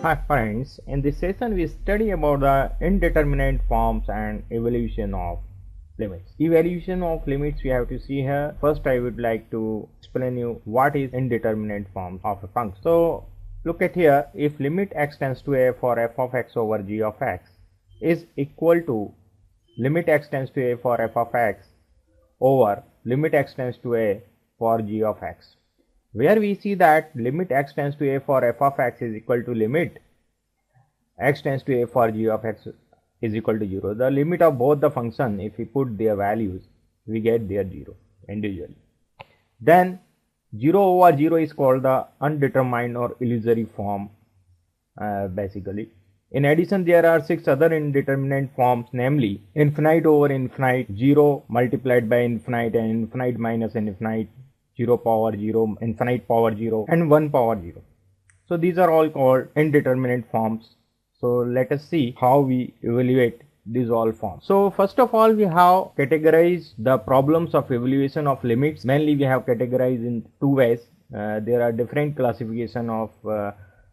Hi friends, in this session we study about the indeterminate forms and evaluation of limits. Evaluation of limits we have to see here. First I would like to explain you what is indeterminate form of a function. So look at here, if limit x tends to a for f of x over g of x is equal to limit x tends to a for f of x over limit x tends to a for g of x, where we see that limit x tends to a for f of x is equal to limit x tends to a for g of x is equal to 0. The limit of both the function, if we put their values, we get their 0 individually. Then 0 over 0 is called the undetermined or illusory form basically. In addition, there are 6 other indeterminate forms, namely infinite over infinite, 0 multiplied by infinite, and infinite minus infinite, 0 power 0, infinite power 0, and 1 power 0. So these are all called indeterminate forms. So let us see how we evaluate these all forms. So first of all, we have categorized the problems of evaluation of limits. Mainly we have categorized in two ways. There are different classification of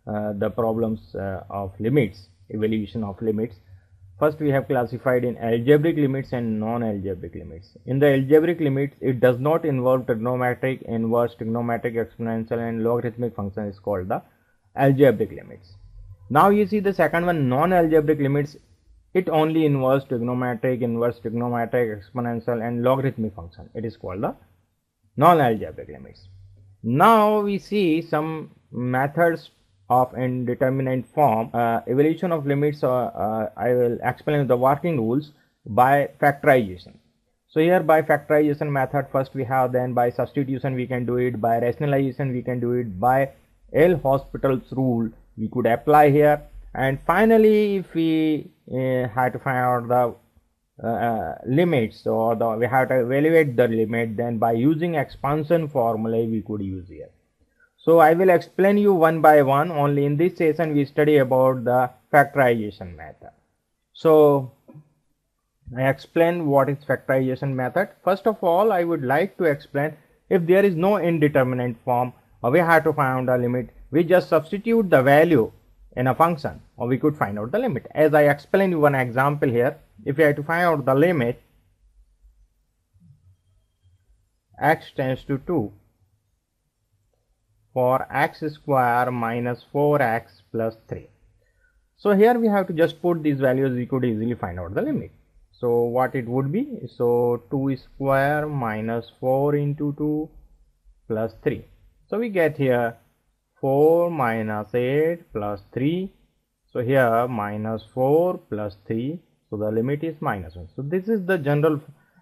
the problems of limits, evaluation of limits. First we have classified in algebraic limits and non-algebraic limits. In the algebraic limits, it does not involve trigonometric, inverse, trigonometric, exponential and logarithmic function is called the algebraic limits. Now you see the second one, non-algebraic limits, it only involves trigonometric, inverse trigonometric, exponential and logarithmic function. It is called the non-algebraic limits. Now we see some methods of indeterminate form evaluation of limits. I will explain the working rules by factorization. So here by factorization method first we have, then by substitution we can do it, by rationalization we can do it, by L'Hospital's rule we could apply here, and finally if we had to find out the limits, or we have to evaluate the limit, then by using expansion formula we could use here. So I will explain you one by one. Only in this session we study about the factorization method. So I explain what is factorization method. First of all, I would like to explain, if there is no indeterminate form, we have to find the limit, we just substitute the value in a function, or we could find out the limit. As I explained you one example here, if we have to find out the limit x tends to 2 for x square minus 4x plus 3. So here we have to just put these values, we could easily find out the limit. So what it would be, so 2 square minus 4 into 2 plus 3. So we get here 4 minus 8 plus 3. So here minus 4 plus 3. So the limit is minus 1. So this is the general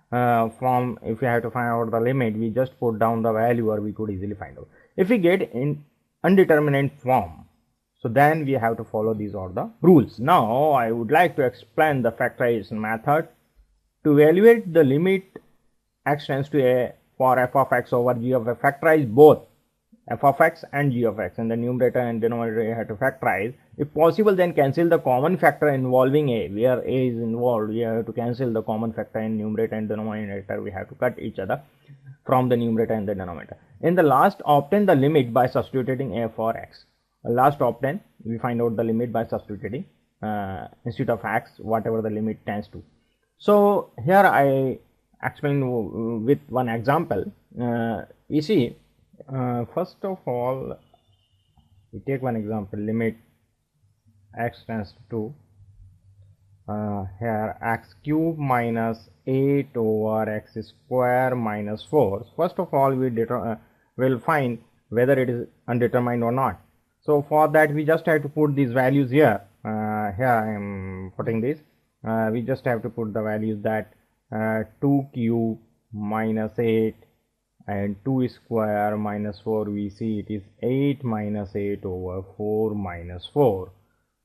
form. If we have to find out the limit, we just put down the value, or we could easily find out. If we get in undeterminate form, so then we have to follow these are the rules. Now I would like to explain the factorization method. To evaluate the limit x tends to a for f of x over g of x, factorize both f of x and g of x, and the numerator and denominator you have to factorize. If possible, then cancel the common factor involving a. Where a is involved, we have to cancel the common factor in numerator and denominator. We have to cut each other from the numerator and the denominator. In the last, obtain the limit by substituting a for x. Last obtain, we find out the limit by substituting instead of x whatever the limit tends to. So here I explain with one example. You see, first of all, we take one example, limit x tends to 2, here x cube minus 8 over x square minus 4. First of all, we will find whether it is undetermined or not. So for that we just have to put these values here. Here I am putting this. We just have to put the values that 2 cube minus 8 and 2 square minus 4, we see it is 8 minus 8 over 4 minus 4.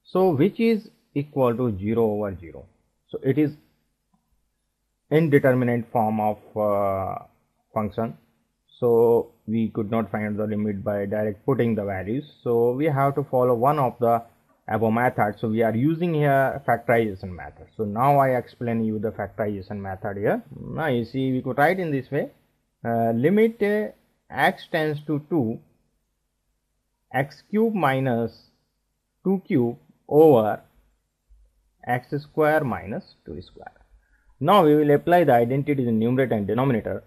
So which is equal to 0 over 0. So it is indeterminate form of function. So we could not find the limit by direct putting the values. So we have to follow one of the above methods. So we are using here factorization method. So now I explain you the factorization method here. Now you see we could write in this way, limit x tends to 2, x cube minus 2 cube over x square minus 2 square. Now we will apply the identities in numerator and denominator.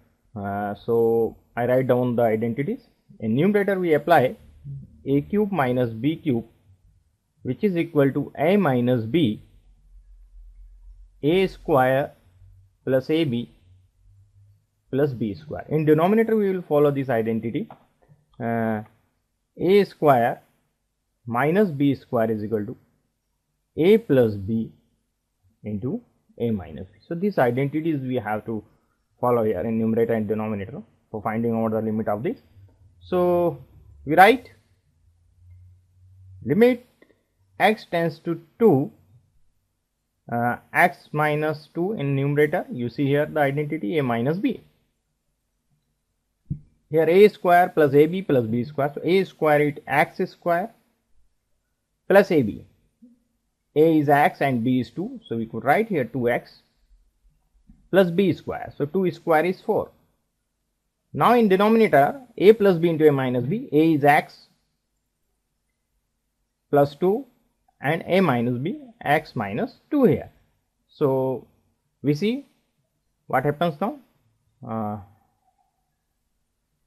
So I write down the identities. In numerator we apply a cube minus b cube, which is equal to a minus b, a square plus ab plus b square. In denominator we will follow this identity. A square minus b square is equal to a plus b into a minus b. So these identities we have to follow here in numerator and denominator for finding out the limit of this. So we write limit x tends to 2, x minus 2 in numerator. You see here the identity a minus b. Here a square plus ab plus b square. So a square is x square plus ab. A is x and b is 2. So we could write here 2x plus b square. So 2 square is 4. Now in denominator, a plus b into a minus b. A is x plus 2 and a minus b, x minus 2 here. So we see what happens now.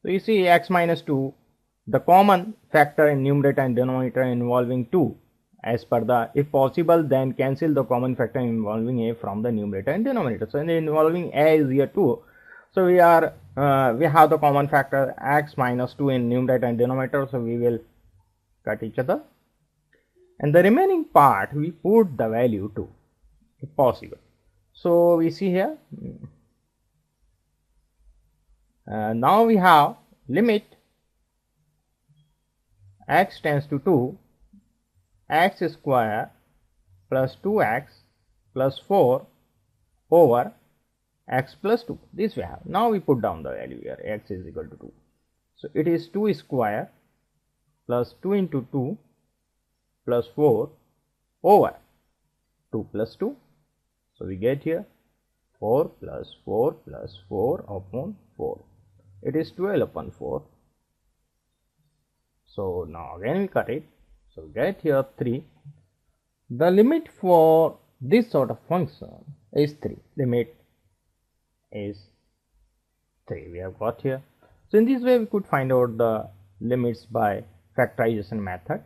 So you see x minus 2, the common factor in numerator and denominator involving 2. As per the, if possible, then cancel the common factor involving a from the numerator and denominator. So in the involving a is here 2. So we have the common factor x minus 2 in numerator and denominator. So we will cut each other, and the remaining part we put the value 2 if possible. So we see here. Now we have limit x tends to 2, x square plus 2x plus 4 over x plus 2. This we have. Now we put down the value here, x is equal to 2. So it is 2 square plus 2 into 2 plus 4 over 2 plus 2. So we get here 4 plus 4 plus 4 upon 4. It is 12 upon 4. So now again we cut it. So we get here 3. The limit for this sort of function is 3. Limit is 3. We have got here. So in this way we could find out the limits by factorization method.